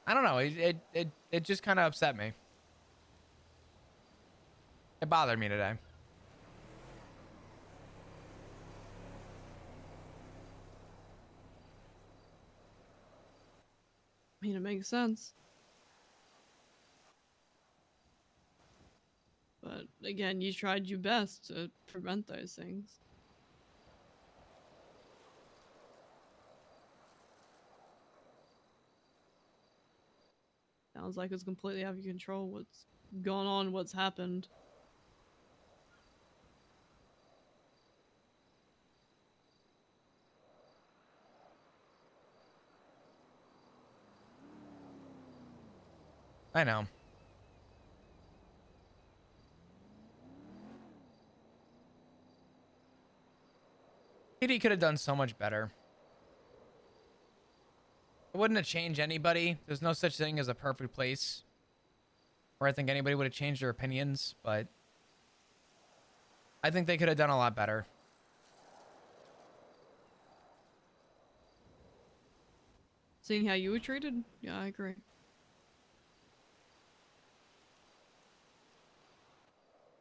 I don't know. It just kind of upset me. It bothered me today. I mean, it makes sense. But again, you tried your best to prevent those things. Sounds like it's completely out of your control what's gone on, what's happened. I know. PD could have done so much better. It wouldn't have changed anybody. There's no such thing as a perfect place where I think anybody would have changed their opinions, but I think they could have done a lot better. Seeing how you were treated? Yeah, I agree.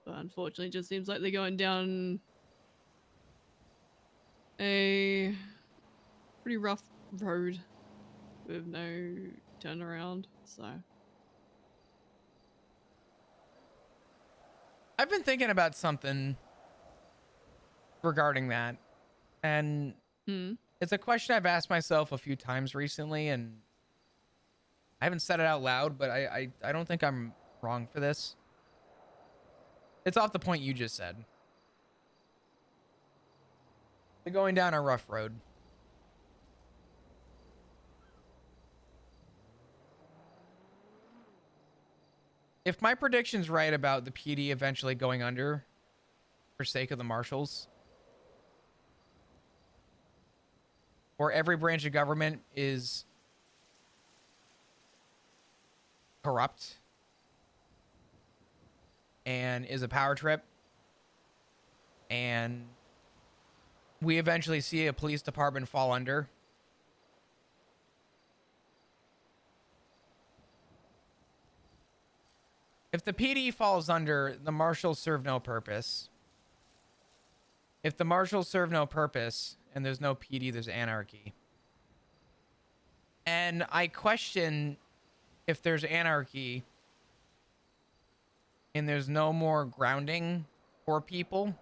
But unfortunately, it just seems like they're going down a pretty rough road with no turnaround, so. I've been thinking about something regarding that, and Hmm. it's a question I've asked myself a few times recently, and I haven't said it out loud, but I don't think I'm wrong for this. It's off the point you just said. They're going down a rough road. If my prediction's right about the PD eventually going under for sake of the marshals, or every branch of government is corrupt and is a power trip, and we eventually see a police department fall under, if the PD falls under, the marshals serve no purpose. If the marshals serve no purpose and there's no PD, there's anarchy. And I question, if there's anarchy and there's no more grounding for people,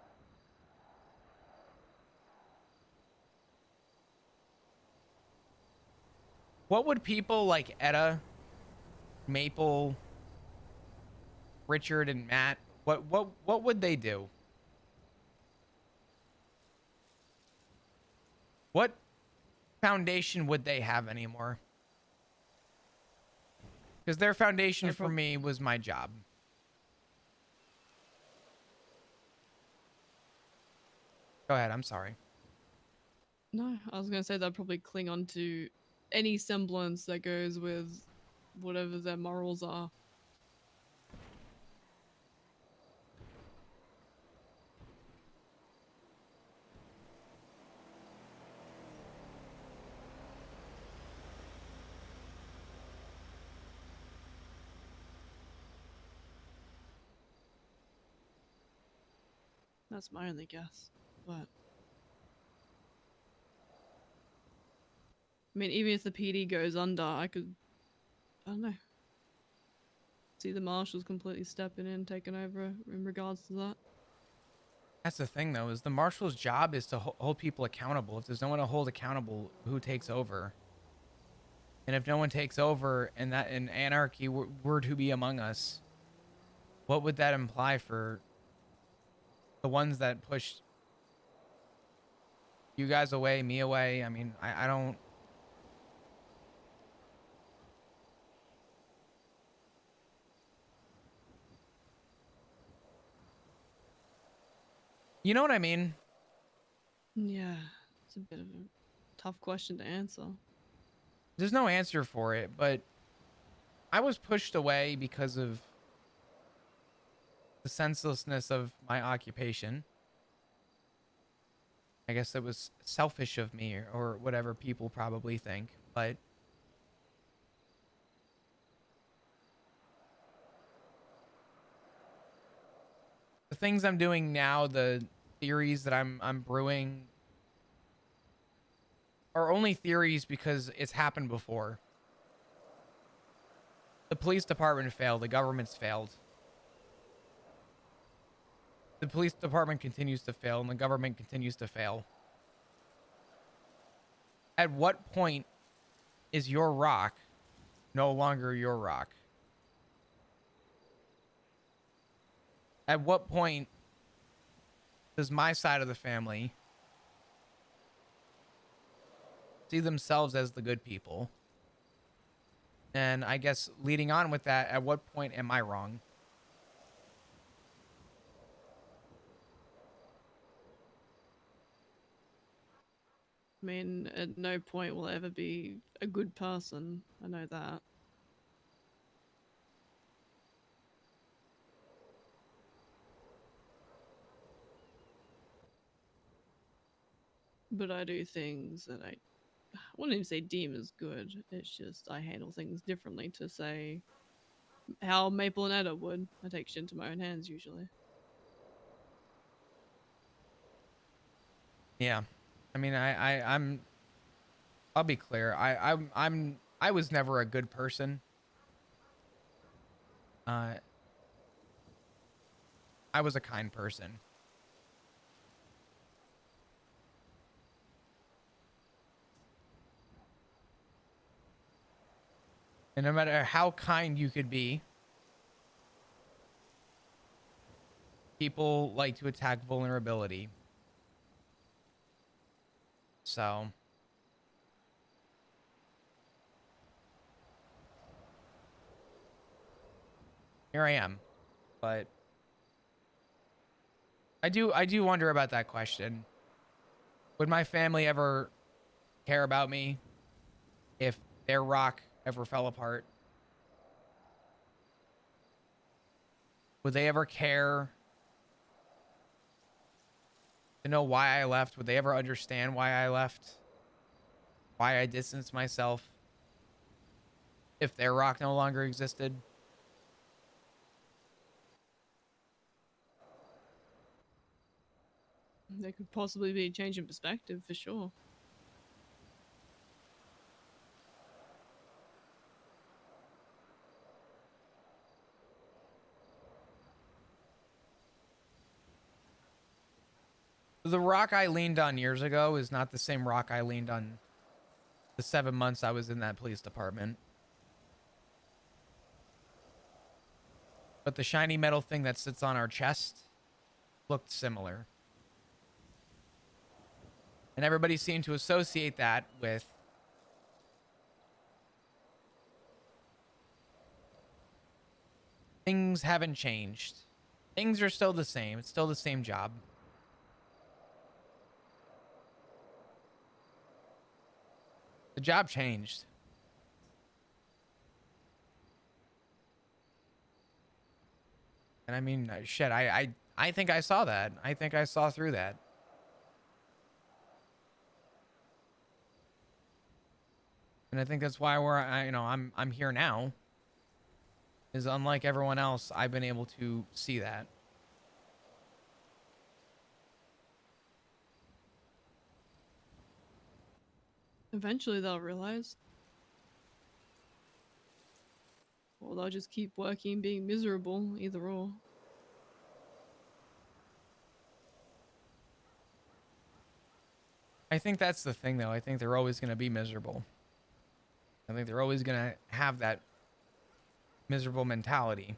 what would people like Etta, Maple, Richard, and Matt, what would they do? What foundation would they have anymore? Because their foundation They're for prob- me was my job. Go ahead. I'm sorry. No, I was gonna say they'll probably cling on to any semblance that goes with whatever their morals are. That's my only guess. But I mean, even if the PD goes under, I don't know, see the marshals completely stepping in, taking over in regards to that. That's the thing, though, is the marshal's job is to hold people accountable. If there's no one to hold accountable, who takes over? And if no one takes over, and that in anarchy were to be among us, what would that imply for the ones that pushed you guys away, me away? I mean, I don't. You know what I mean? Yeah, it's a bit of a tough question to answer. There's no answer for it, but I was pushed away because of the senselessness of my occupation. I guess it was selfish of me, or whatever people probably think, but things I'm doing now, the theories that I'm brewing are only theories because it's happened before. The police department failed, the government's failed. The police department continues to fail and the government continues to fail. At what point is your rock no longer your rock? At what point does my side of the family see themselves as the good people? And I guess leading on with that, at what point am I wrong? I mean, at no point will I ever be a good person. I know that. But I do things that I wouldn't even say deem as good. It's just I handle things differently to say how Maple and Etta would. I take shit into my own hands usually. Yeah. I mean, I'll be clear. I was never a good person. Uh, I was a kind person. And no matter how kind you could be, people like to attack vulnerability. So here I am. But I do wonder about that question. Would my family ever care about me if their rock ever fell apart? Would they ever care to know why I left? Would they ever understand why I left? Why I distanced myself if their rock no longer existed? There could possibly be a change in perspective for sure. The rock I leaned on years ago is not the same rock I leaned on the 7 months I was in that police department. But the shiny metal thing that sits on our chest looked similar. And everybody seemed to associate that with things haven't changed. Things are still the same. It's still the same job. The job changed. And I mean, shit, I think I saw that. I think I saw through that. And I think that's why I'm here now. Is unlike everyone else, I've been able to see that. Eventually they'll realize. Or they'll just keep working being miserable, either or. I think that's the thing, though. I think they're always going to be miserable. I think they're always going to have that miserable mentality.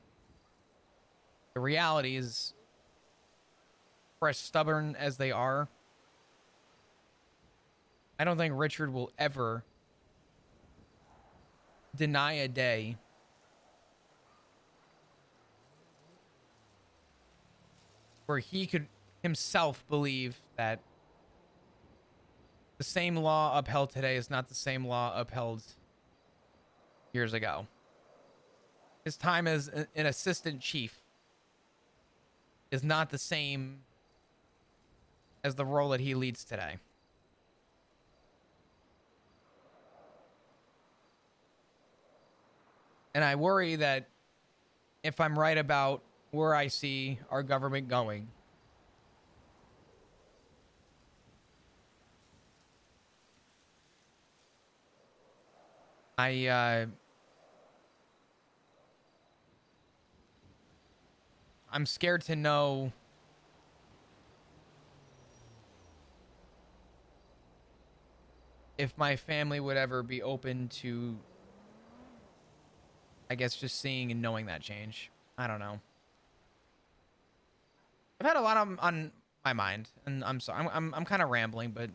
The reality is, for as stubborn as they are, I don't think Richard will ever deny a day where he could himself believe that the same law upheld today is not the same law upheld years ago. His time as an assistant chief is not the same as the role that he leads today. And I worry that if I'm right about where I see our government going. I I'm scared to know if my family would ever be open to, I guess, just seeing and knowing that change. I don't know. I've had a lot on my mind, and I'm sorry, I'm kind of rambling, but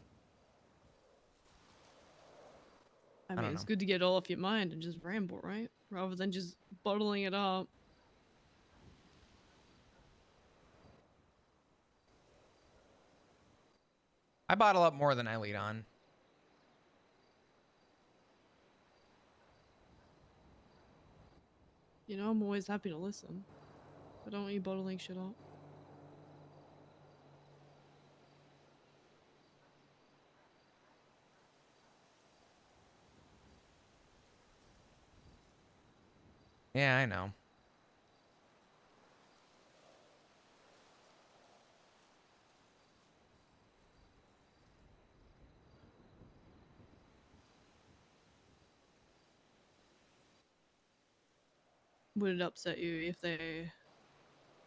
I I mean, don't it's know. good to get it all off your mind and just ramble, right? Rather than just bottling it up. I bottle up more than I lead on. You know, I'm always happy to listen. But don't want you bottling shit up. Yeah, I know. Would it upset you if the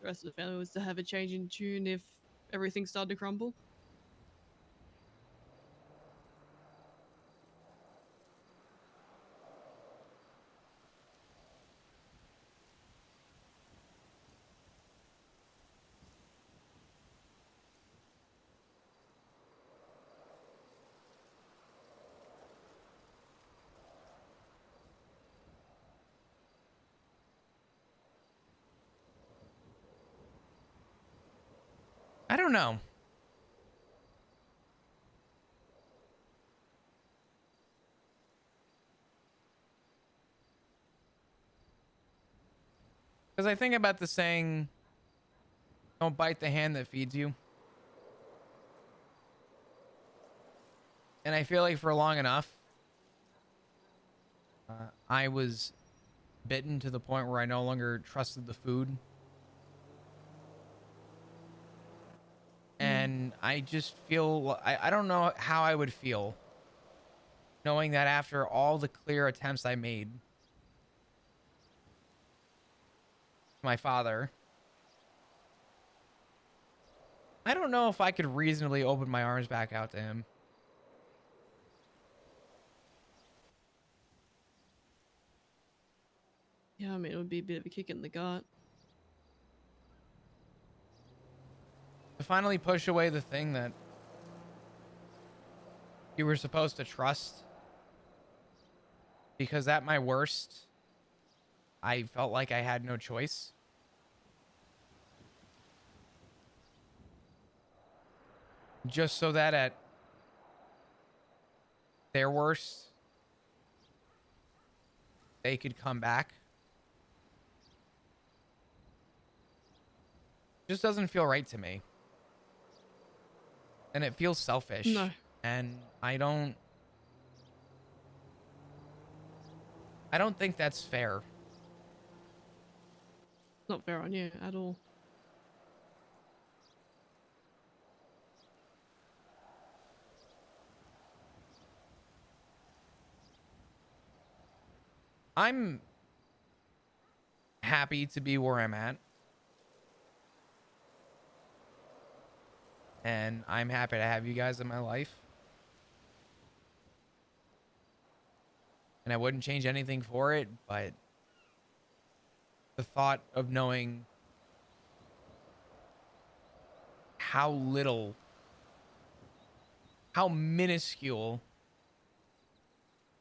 rest of the family was to have a change in tune if everything started to crumble? I don't know. Because I think about the saying, don't bite the hand that feeds you. And I feel like for long enough, I was bitten to the point where I no longer trusted the food. Mm. And I just feel, I don't know how I would feel knowing that after all the clear attempts I made, my father, I don't know if I could reasonably open my arms back out to him. Yeah, I mean, it would be a bit of a kick in the gut. To finally push away the thing that you were supposed to trust, because at my worst, I felt like I had no choice. Just so that at their worst, they could come back. Just doesn't feel right to me. And it feels No, selfish. And I don't think that's fair. not fair on you at all. I'm happy to be where I'm at. And I'm happy to have you guys in my life. And I wouldn't change anything for it, but the thought of knowing how little, how minuscule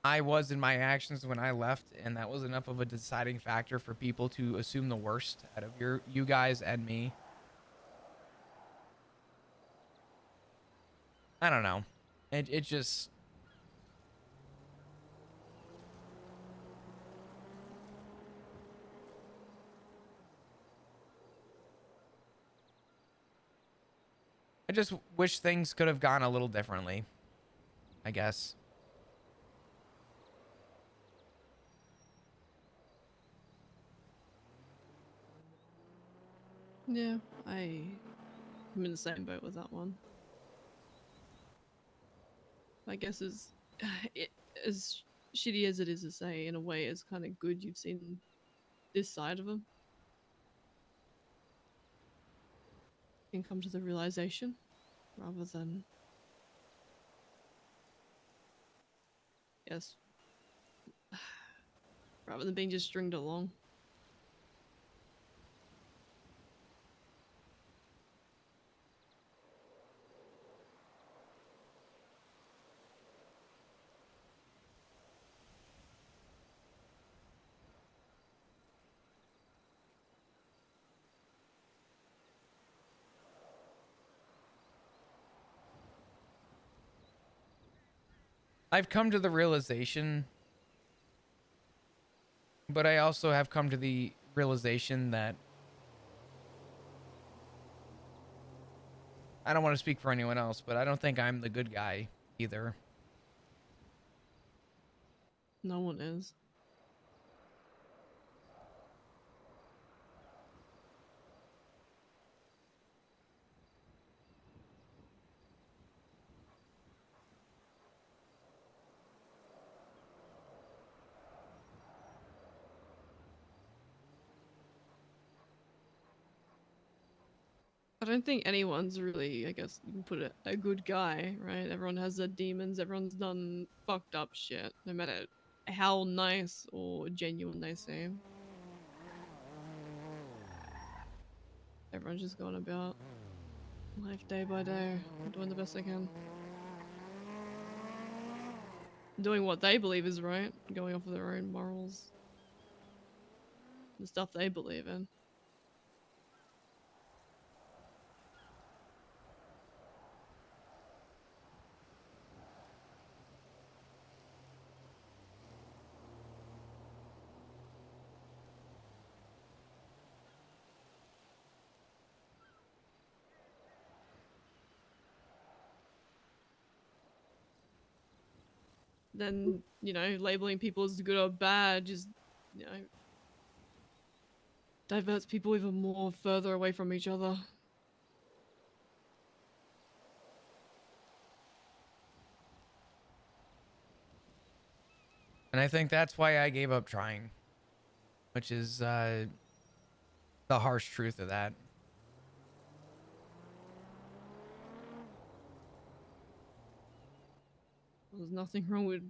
I was in my actions when I left, and that was enough of a deciding factor for people to assume the worst out of you guys and me. I don't know. It just, I just wish things could have gone a little differently, I guess. Yeah, I'm in the same boat with that one. I guess is it, as shitty as it is to say, in a way, it's kind of good you've seen this side of him and come to the realization rather than, yes, rather than being just stringed along. I've come to the realization, but I also have come to the realization that I don't want to speak for anyone else, but I don't think I'm the good guy either. No one is. I don't think anyone's really, I guess you can put it, a good guy, right? Everyone has their demons, everyone's done fucked up shit, no matter how nice or genuine they seem. Everyone's just going about life day by day, doing the best they can. Doing what they believe is right, going off of their own morals, the stuff they believe in. Then, labeling people as good or bad just, you know, diverts people even more further away from each other. And I think that's why I gave up trying, which is the harsh truth of that. There's nothing wrong with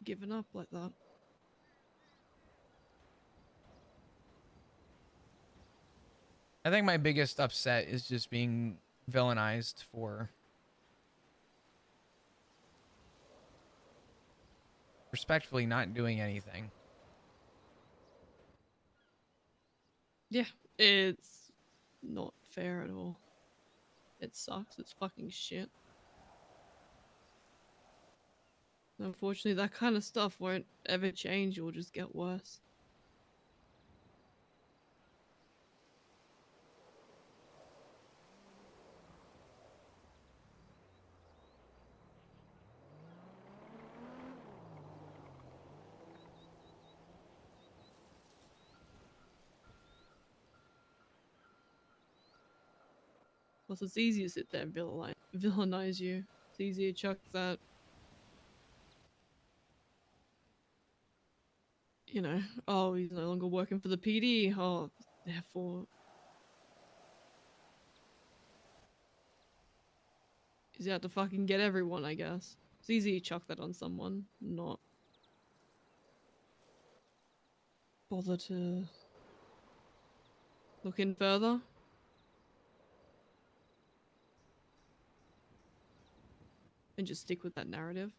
giving up like that. I think my biggest upset is just being villainized for respectfully not doing anything. Yeah, it's not fair at all. It sucks. It's fucking shit. Unfortunately, that kind of stuff won't ever change. It will just get worse. Plus, it's easy to sit there and villainize you. It's easy to chuck that, oh, he's no longer working for the PD. Oh, therefore, he's out to fucking get everyone, I guess. It's easy to chuck that on someone, not bother to look in further and just stick with that narrative.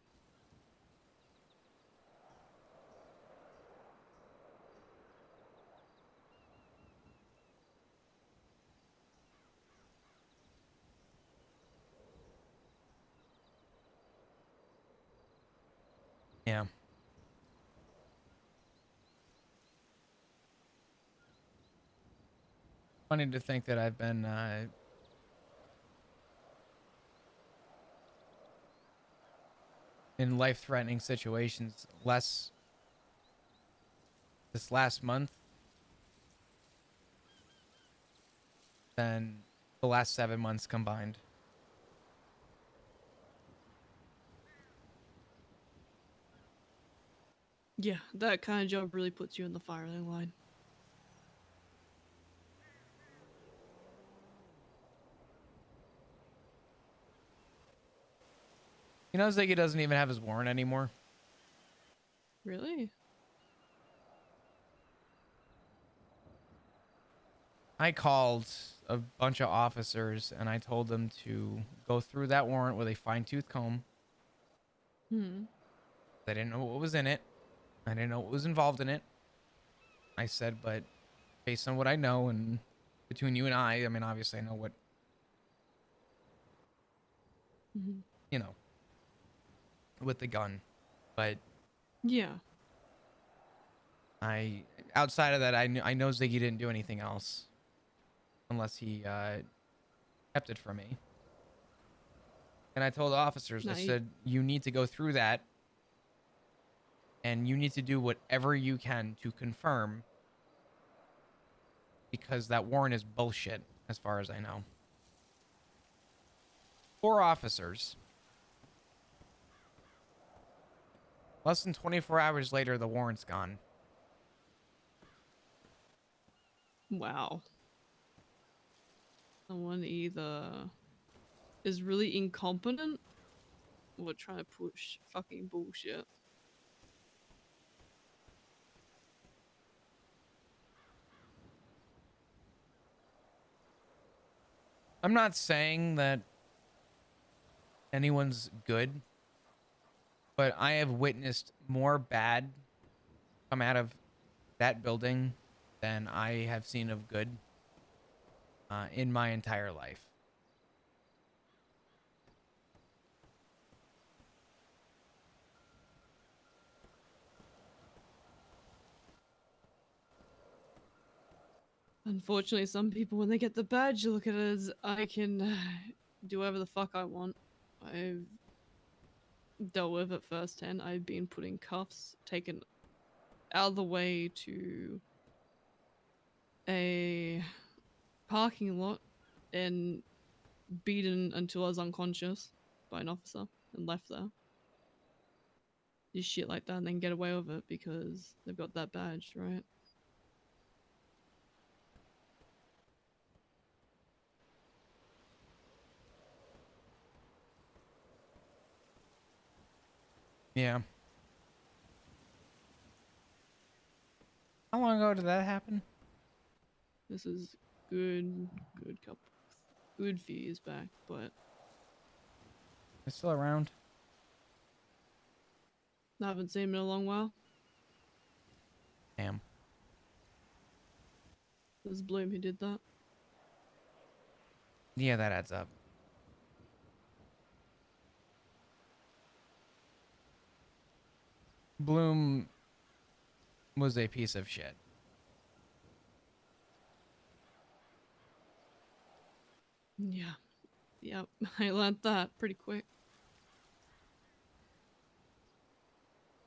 Yeah. Funny to think that I've been in life-threatening situations less this last month than the last 7 months combined. Yeah, that kind of job really puts you in the firing line. You know, Ziggy doesn't even have his warrant anymore. Really? I called a bunch of officers and I told them to go through that warrant with a fine tooth comb. Hmm. I didn't know what was in it. I didn't know what was involved in it. I said, but based on what I know and between you and I mean, obviously I know what, Hmm. you know, with the gun. But Yeah. I, outside of that, I know Ziggy didn't do anything else unless he kept it from me. And I told the officers, I No, said, you need to go through that and you need to do whatever you can to confirm because that warrant is bullshit as far as I know. 4 officers. Less than 24 hours later, the warrant's gone. wow. Someone either is really incompetent or trying to push fucking bullshit. I'm not saying that anyone's good, but I have witnessed more bad come out of that building than I have seen of good in my entire life. Unfortunately, some people, when they get the badge, look at it as I can do whatever the fuck I want. I've dealt with it firsthand. I've been put in cuffs, taken out of the way to a parking lot, and beaten until I was unconscious by an officer and left there. Do shit like that and then get away with it because they've got that badge, right? Yeah. How long ago did that happen? This is good couple, good few years back, but It's still around. I haven't seen him in a long while. Damn. It was Bloom who did that. Yeah, that adds up. Bloom was a piece of shit. Yeah, yep. I learned that pretty quick.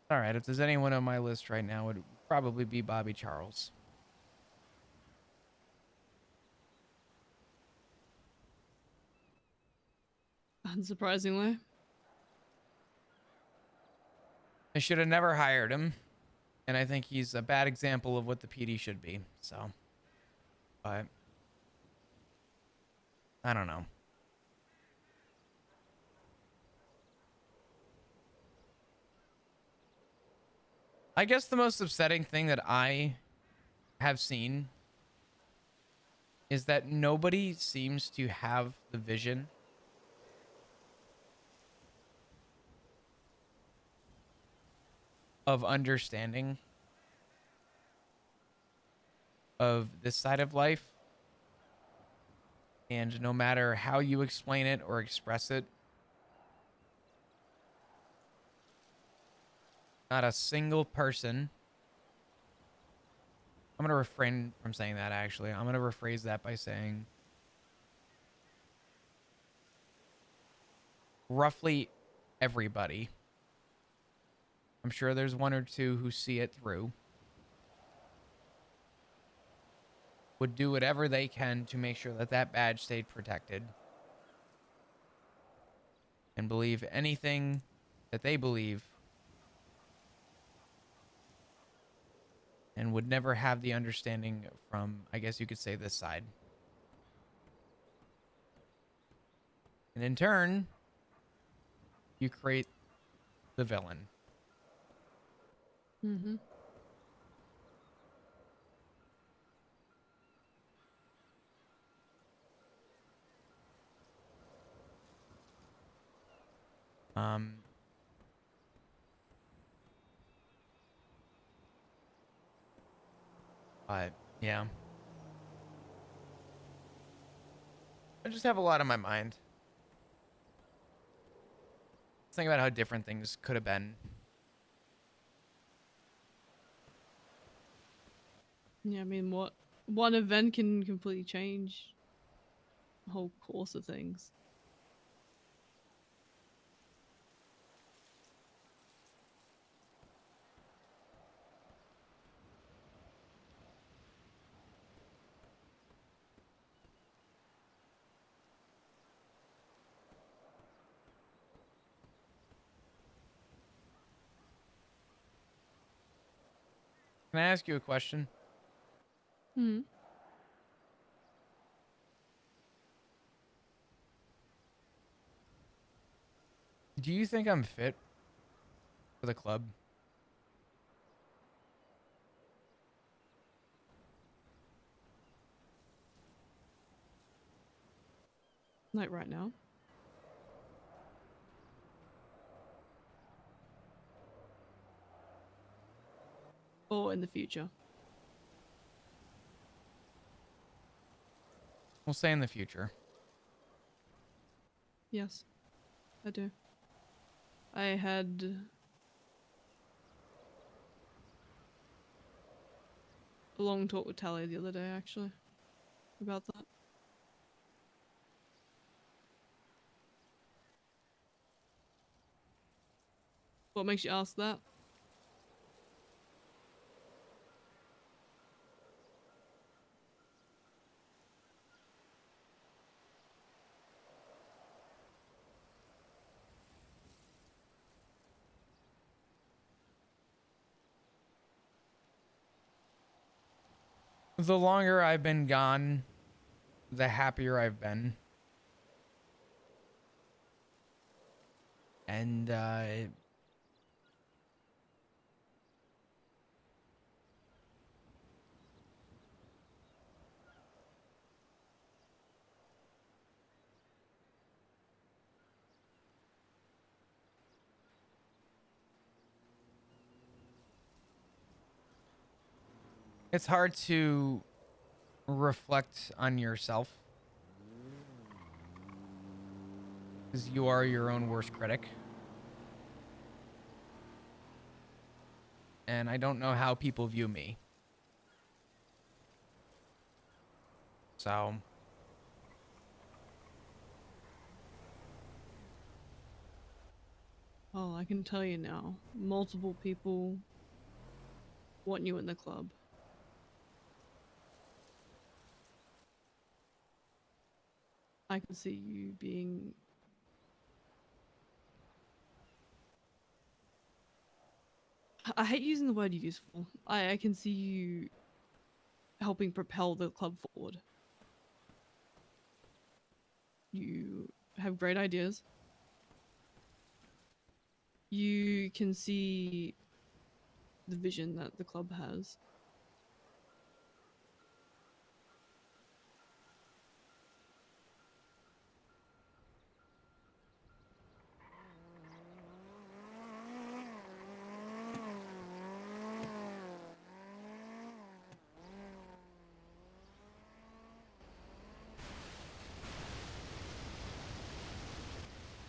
All right, if there's anyone on my list right now, it would probably be Bobby Charles. Unsurprisingly. I should have never hired him, and I think he's a bad example of what the PD should be. So, but I don't know. I guess the most upsetting thing that I have seen is that nobody seems to have the vision of understanding of this side of life. And no matter how you explain it or express it, not a single person. I'm going to refrain from saying that actually. I'm going to rephrase that by saying roughly everybody. I'm sure there's one or two who see it through, would do whatever they can to make sure that that badge stayed protected and believe anything that they believe and would never have the understanding from, I guess you could say, this side. And in turn, you create the villain. Mm-hmm. Um, but yeah, I just have a lot on my mind. Think about how different things could have been. Yeah, I mean, what one event can completely change the whole course of things. Can I ask you a question? Hmm. Do you think I'm fit for the club? Like right now, or in the future. We'll say in the future. Yes, I do. I had a long talk with Tally the other day, actually, about that. What makes you ask that? The longer I've been gone, the happier I've been. And it's hard to reflect on yourself because you are your own worst critic. And I don't know how people view me. So, Oh, I can tell you now. Multiple people want you in the club. I can see you being. I hate using the word useful. I can see you helping propel the club forward. You have great ideas. You can see the vision that the club has.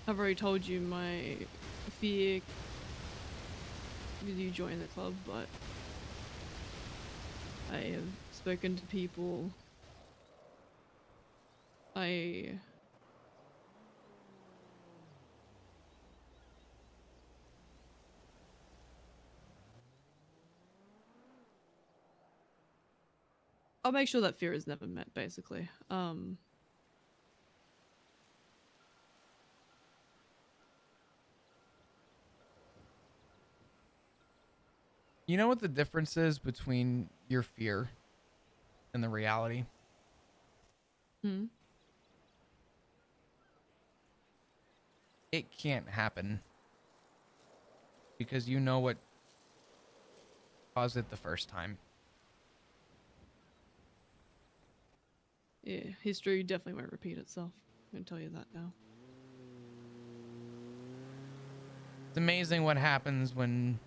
I've already told you my fear with you joining the club, but I have spoken to people. I I'll make sure that fear is never met, basically. You know what the difference is between your fear and the reality? Hmm. It can't happen because you know what caused it the first time. Yeah, history definitely won't repeat itself. I can tell you that now. It's amazing what happens when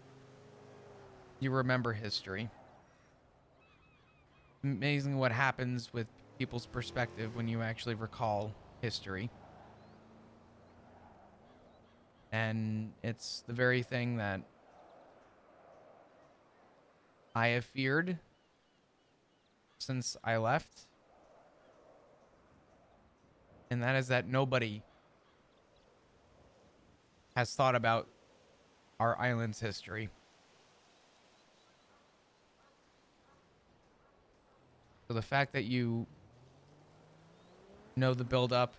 you remember history. Amazing what happens with people's perspective when you actually recall history. And it's the very thing that I have feared since I left. And that is that nobody has thought about our island's history. So the fact that you know the build up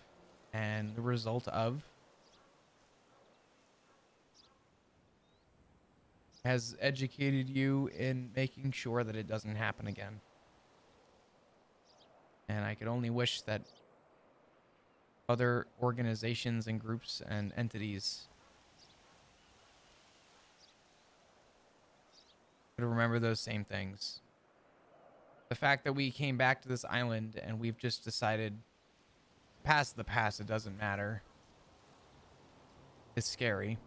and the result of has educated you in making sure that it doesn't happen again. And I could only wish that other organizations and groups and entities could remember those same things. The fact that we came back to this island and we've just decided past the past, it doesn't matter, is scary.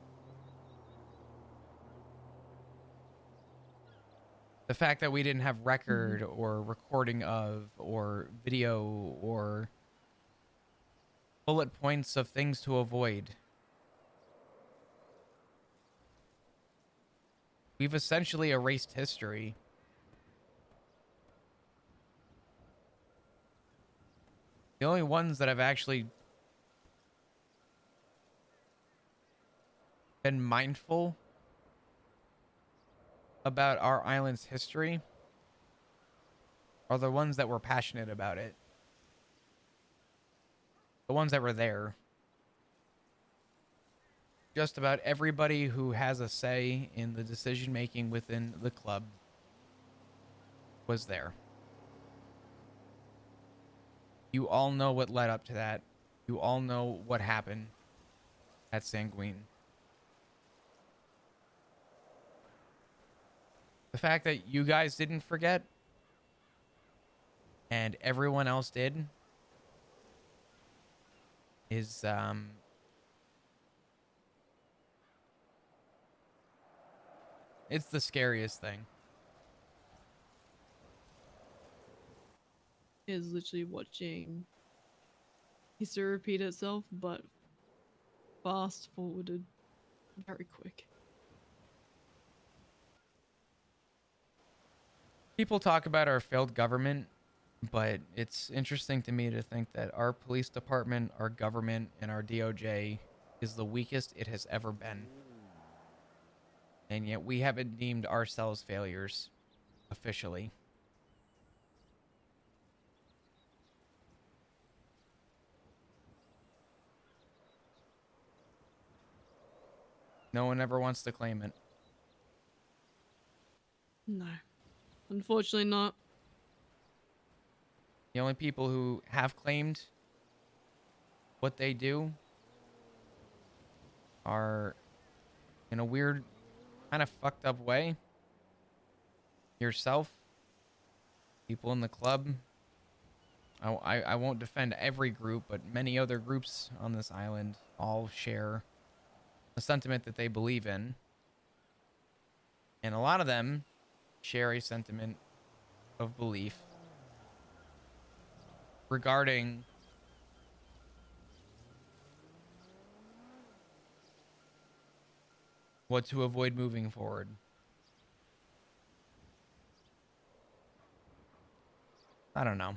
The fact that we didn't have Hmm. record or recording of or video or bullet points of things to avoid. We've essentially erased history. The only ones that have actually been mindful about our island's history are the ones that were passionate about it. The ones that were there. Just about everybody who has a say in the decision making within the club was there. You all know what led up to that. You all know what happened at Sanguine. The fact that you guys didn't forget and everyone else did is it's the scariest thing. Is literally watching history repeat itself, but fast forwarded very quick. People talk about our failed government, but it's interesting to me to think that our police department, our government, and our DOJ is the weakest it has ever been. And yet we haven't deemed ourselves failures officially. No one ever wants to claim it. No, unfortunately not. The only people who have claimed what they do are, in a weird, kind of fucked up way, yourself, people in the club. I won't defend every group, but many other groups on this island all share a sentiment that they believe in. And a lot of them share a sentiment of belief regarding what to avoid moving forward. I don't know.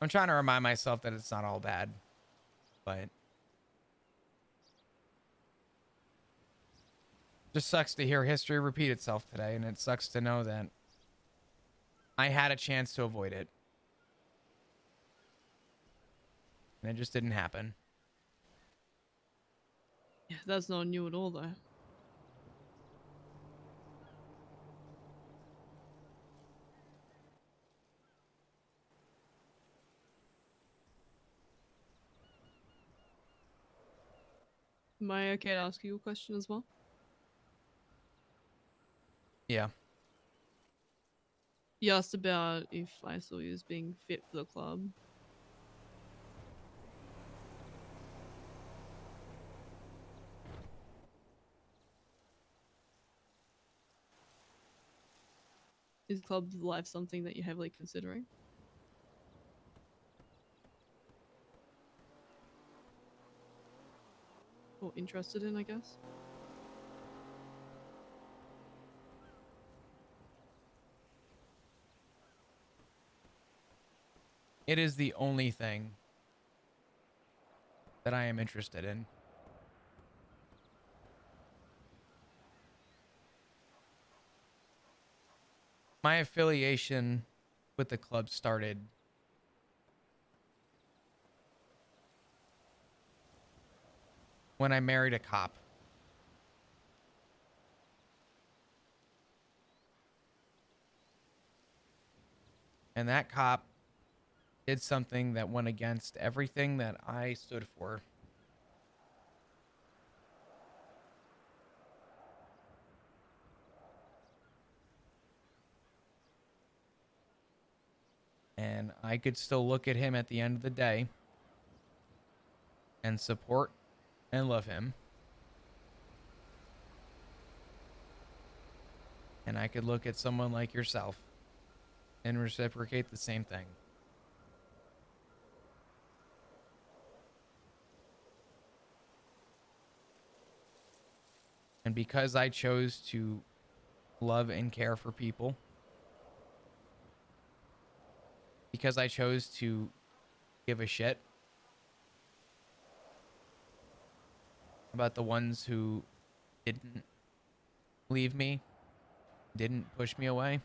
I'm trying to remind myself that it's not all bad, but just sucks to hear history repeat itself today, and it sucks to know that I had a chance to avoid it, and it just didn't happen. Yeah, that's not new at all, though. Am I okay to ask you a question as well? Yeah. You asked about if I saw you as being fit for the club. Is club life something that you're heavily considering or interested in, I guess? It is the only thing that I am interested in. My affiliation with the club started when I married a cop. And that cop did something that went against everything that I stood for. And I could still look at him at the end of the day and support and love him. And I could look at someone like yourself and reciprocate the same thing. And because I chose to love and care for people, because I chose to give a shit about the ones who didn't leave me, didn't push me away,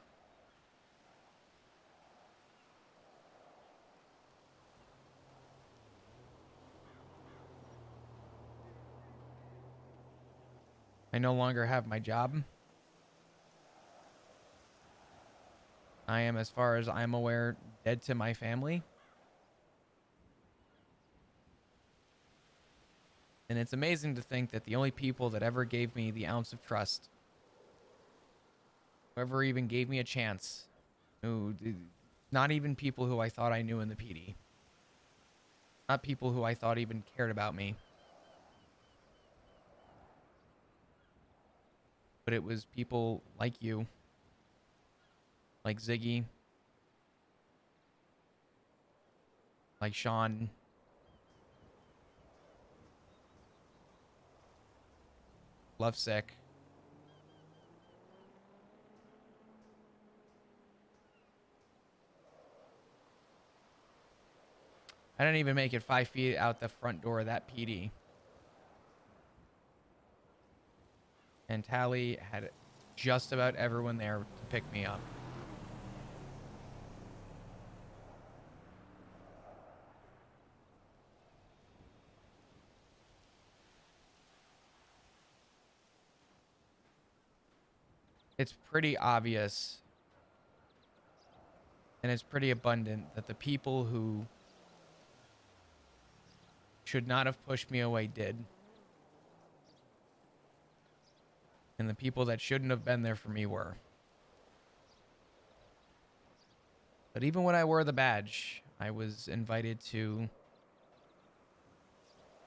I no longer have my job. I am, as far as I'm aware, dead to my family. And it's amazing to think that the only people that ever gave me the ounce of trust, whoever even gave me a chance, who, not even people who I thought I knew in the PD, not people who I thought even cared about me, but it was people like you, like Ziggy, like Sean, Lovesick. I didn't even make it 5 feet out the front door of that PD. And Tally had just about everyone there to pick me up. It's pretty obvious and it's pretty abundant that the people who should not have pushed me away did. And the people that shouldn't have been there for me were. But even when I wore the badge, I was invited to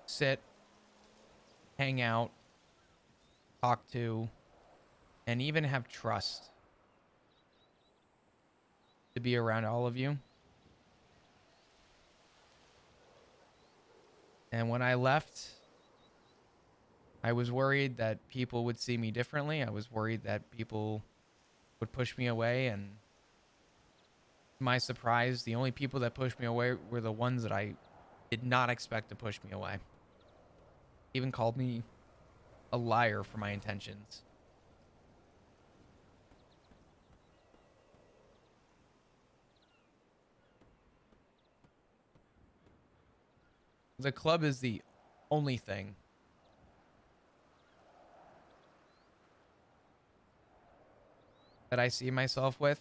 sit, hang out, talk to, and even have trust to be around all of you. And when I left, I was worried that people would see me differently. I was worried that people would push me away. And to my surprise, the only people that pushed me away were the ones that I did not expect to push me away. Even called me a liar for my intentions. The club is the only thing that I see myself with.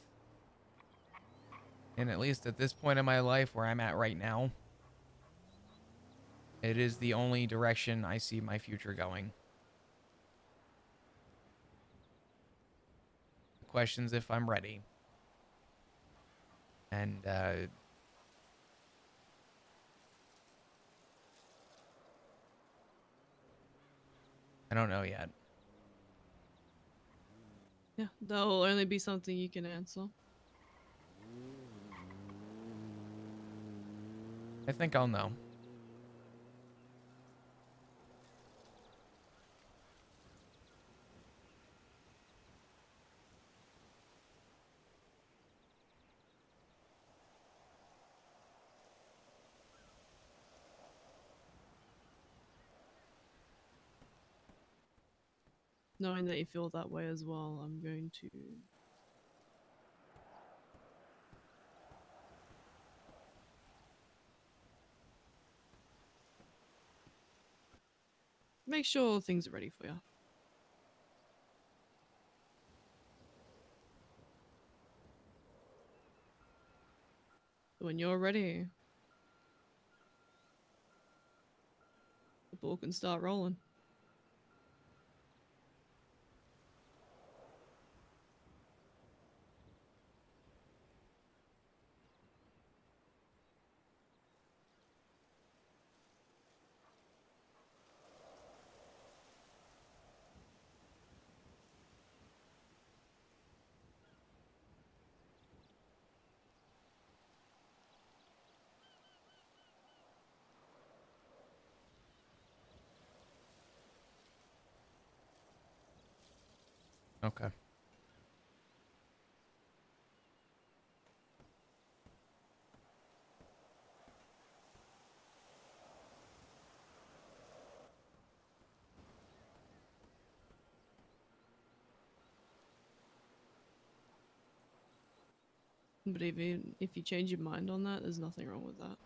And at least at this point in my life where I'm at right now, it is the only direction I see my future going. The question's if I'm ready. And I don't know yet. Yeah, that'll only be something you can answer. I think I'll know. Knowing that you feel that way as well, I'm going to make sure things are ready for you. When you're ready, the ball can start rolling. Okay. But even if you change your mind on that, there's nothing wrong with that.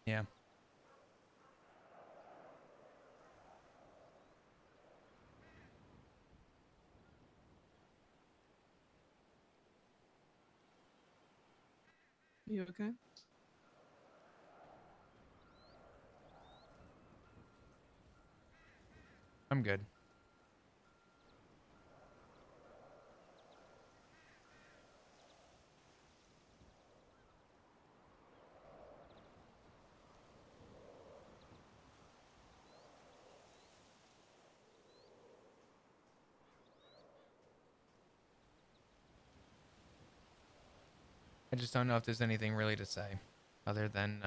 Yeah. You okay? I'm good. I just don't know if there's anything really to say other than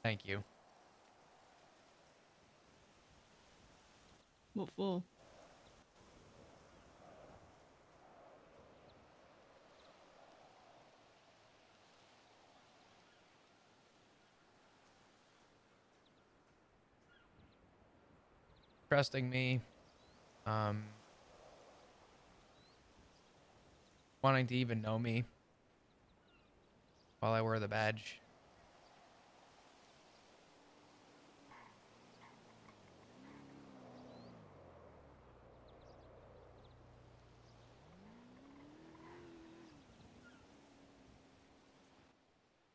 thank you. What for? Trusting me. Um Wanting to even know me while I wear the badge.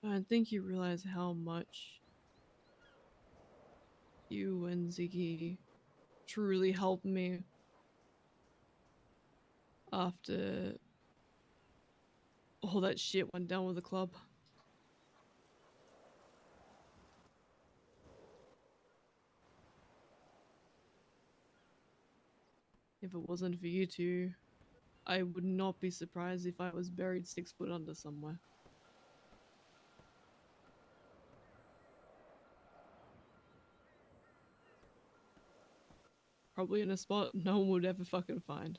I don't think you realize how much you and Ziggy truly helped me after all that shit went down with the club. If it wasn't for you two, I would not be surprised if I was buried 6 foot under somewhere. Probably in a spot no one would ever fucking find.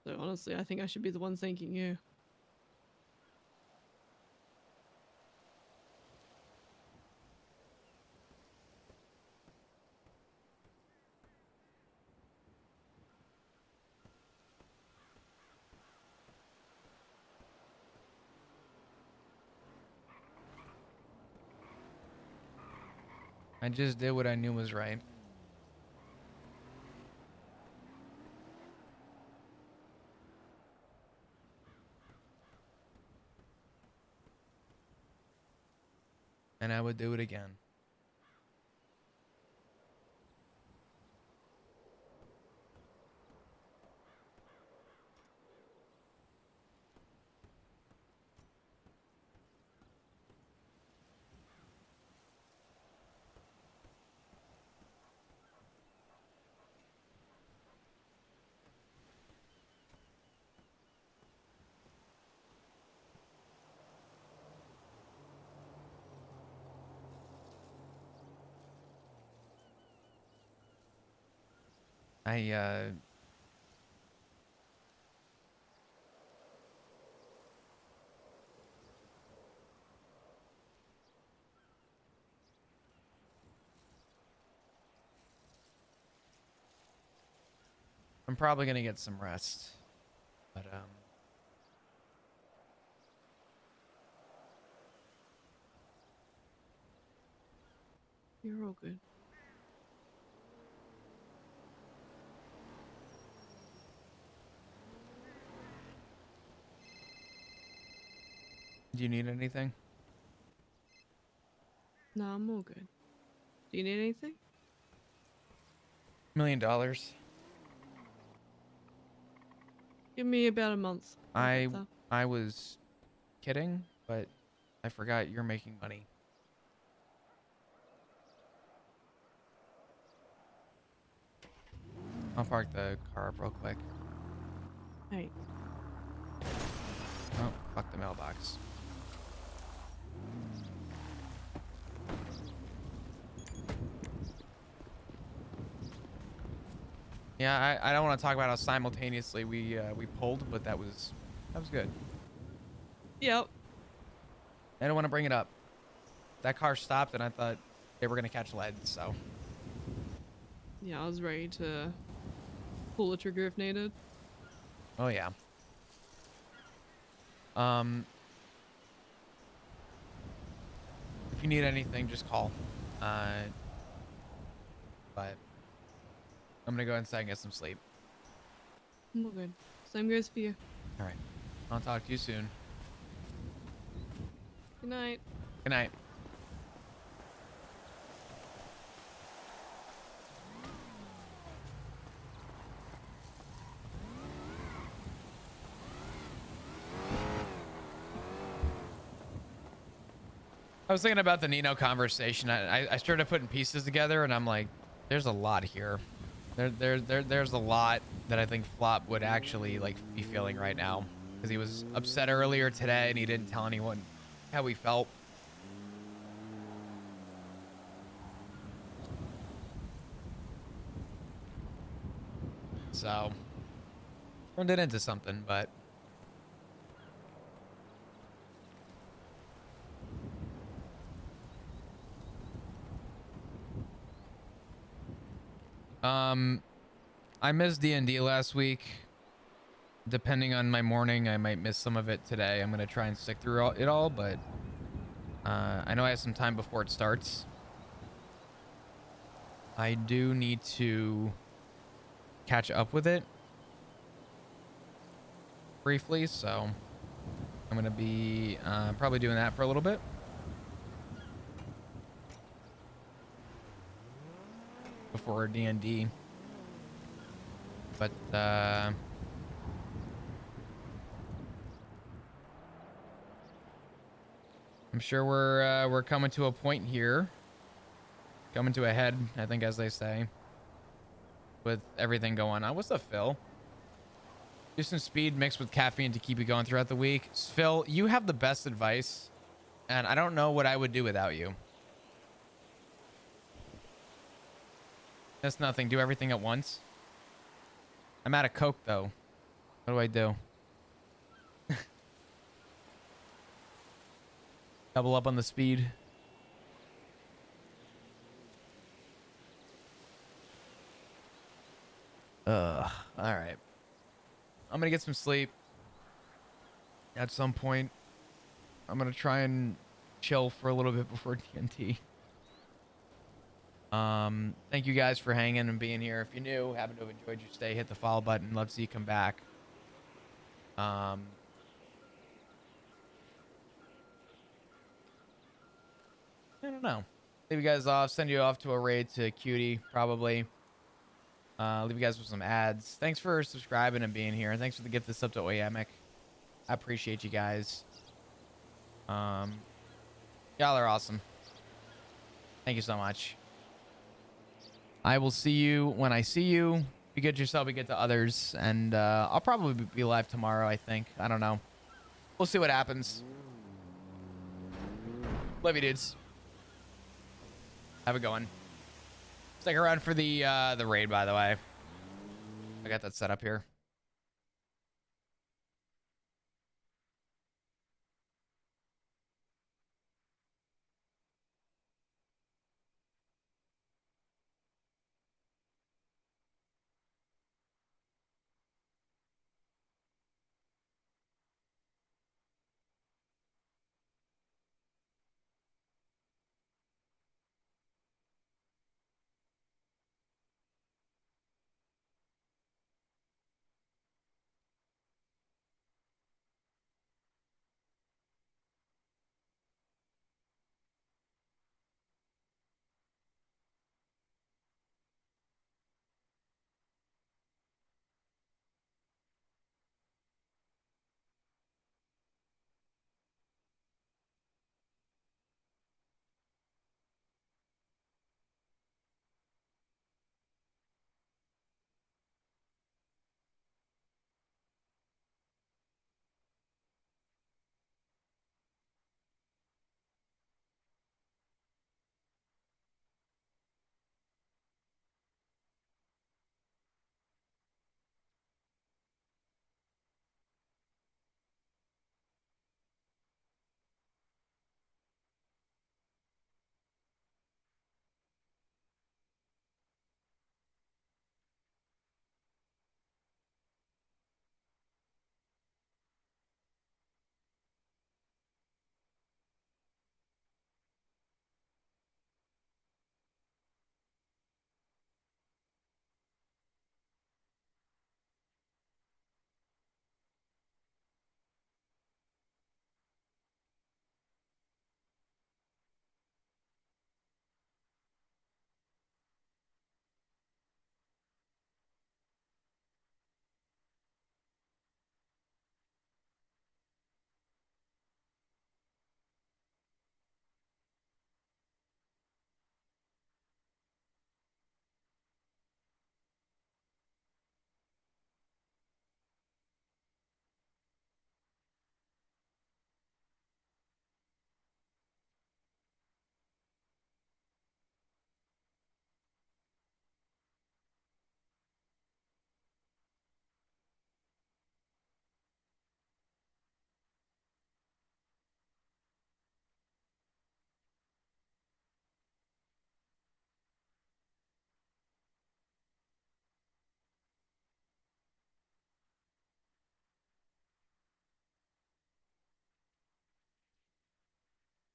So honestly, I think I should be the one thanking you. I just did what I knew was right. And I would do it again. I I'm probably gonna get some rest, but You're all good. do you need anything? Nah, I'm all good. Do you need anything? $1 million. Give me about a month. I'll get I that. I was kidding, but I forgot you're making money. I'll park the car up real quick. Hey, Oh, fuck the mailbox. Yeah, I don't want to talk about how simultaneously we pulled, but that was good. yep. I don't want to bring it up. That car stopped, and I thought they were gonna catch lead. So, Yeah, I was ready to pull the trigger if needed. oh yeah. Um, if you need anything, just call. Uh, but I'm gonna go inside and get some sleep. I'm all good. Same goes for you. All right. I'll talk to you soon. Good night. Good night. I was thinking about the Nino conversation. I started putting pieces together, and I'm like, there's a lot here. There's a lot that I think Flop would actually like be feeling right now, because he was upset earlier today, and he didn't tell anyone how he felt. So turned it into something, but I missed D&D last week. Depending on my morning, I might miss some of it today. I'm gonna try and stick through it all, but I know I have some time before it starts. I do need to catch up with it briefly, so I'm gonna be probably doing that for a little bit. for D&D. But I'm sure we're coming to a point here, coming to a head, I think, as they say, with everything going on. What's up, Phil? Do some speed mixed with caffeine to keep you going throughout the week. Phil, you have the best advice, and I don't know what I would do without you. That's nothing. Do everything at once. I'm out of Coke, though. What do I do? Double up on the speed. Ugh. All right. I'm gonna get some sleep. At some point, I'm gonna try and chill for a little bit before TNT. Thank you guys for hanging and being here. If you're new, happen to have enjoyed your stay, hit the follow button. Love to see you come back. I don't know. Leave you guys off. Send you off to a raid to Cutie, probably. Leave you guys with some ads. Thanks for subscribing and being here. And thanks for the gift this up to Oyemic. I appreciate you guys. Y'all are awesome. Thank you so much. I will see you when I see you. Be good to yourself, be good to others. And I'll probably be live tomorrow, I think. I don't know. We'll see what happens. Love you, dudes. Have a good one. Stick around for the raid, by the way. I got that set up here.